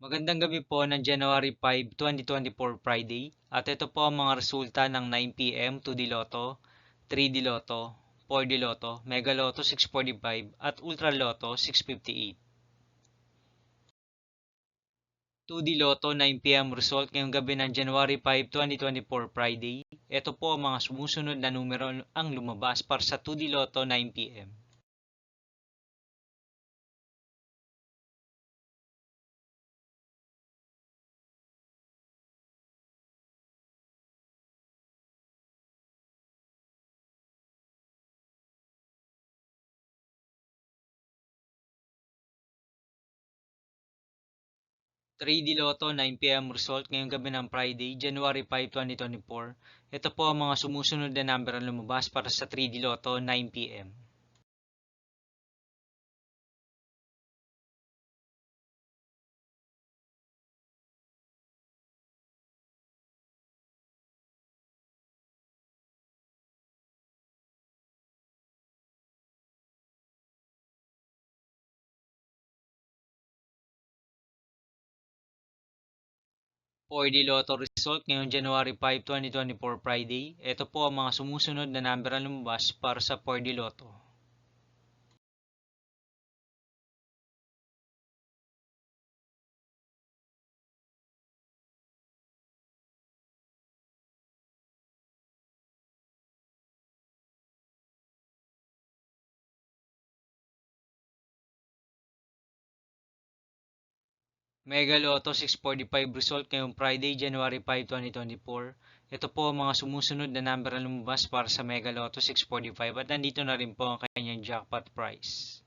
Magandang gabi po ng January 5, 2024 Friday. At ito po ang mga resulta ng 9 p.m. 2D Lotto, 3D Lotto, 4D Lotto, Mega Lotto 645 at Ultra Lotto 658. 2D Lotto 9 p.m. result ngayong gabi ng January 5, 2024 Friday. Ito po ang mga sumusunod na numero ang lumabas para sa 2D Lotto 9 p.m. 3D Lotto 9 p.m. result ngayong gabi ng Friday, January 5, 2024. Ito po ang mga sumusunod na number ang lumabas para sa 3D Lotto 9 p.m. 4D Lotto result ngayong January 5, 2024 Friday. Ito po ang mga sumusunod na number ang lumabas para sa 4D Lotto. Mega Lotto 645 result ngayong Friday, January 5, 2024. Ito po ang mga sumusunod na number ang lumabas para sa Mega Lotto 645 at nandito na rin po ang kanyang jackpot price.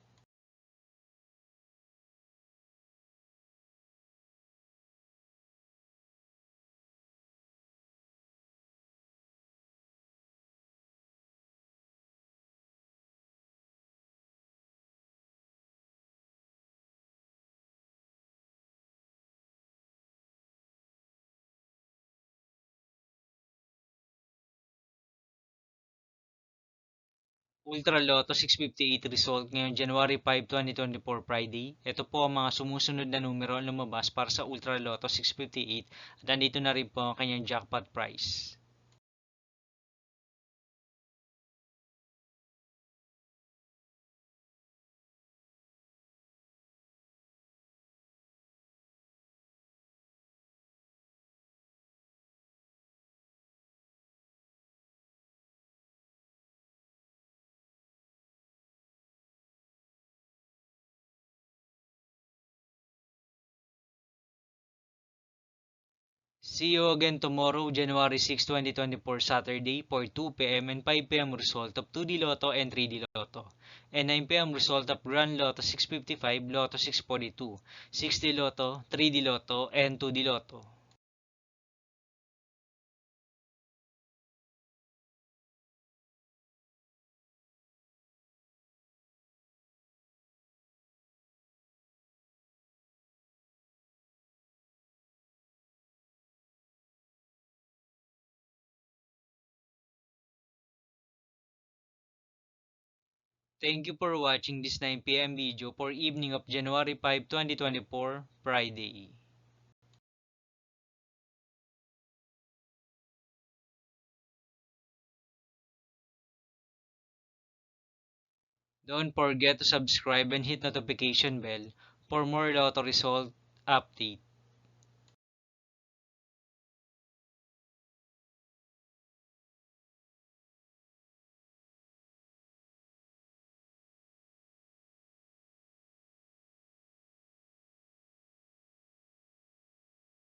Ultra Lotto 658 result ngayong January 5, 2024 Friday. Ito po ang mga sumusunod na numero ang lumabas para sa Ultra Lotto 658 at nandito na rin po ang kanyang jackpot price. See you again tomorrow, January 6, 2024 Saturday for 2 p.m. and 5 p.m. result of 2D Lotto and 3D Lotto. And 9 p.m. result of Grand Lotto 655, Lotto 642, 6D Lotto, 3D Lotto, and 2D Lotto. Thank you for watching this 9 p.m. video for evening of January 5, 2024, Friday. Don't forget to subscribe and hit notification bell for more lotto result update.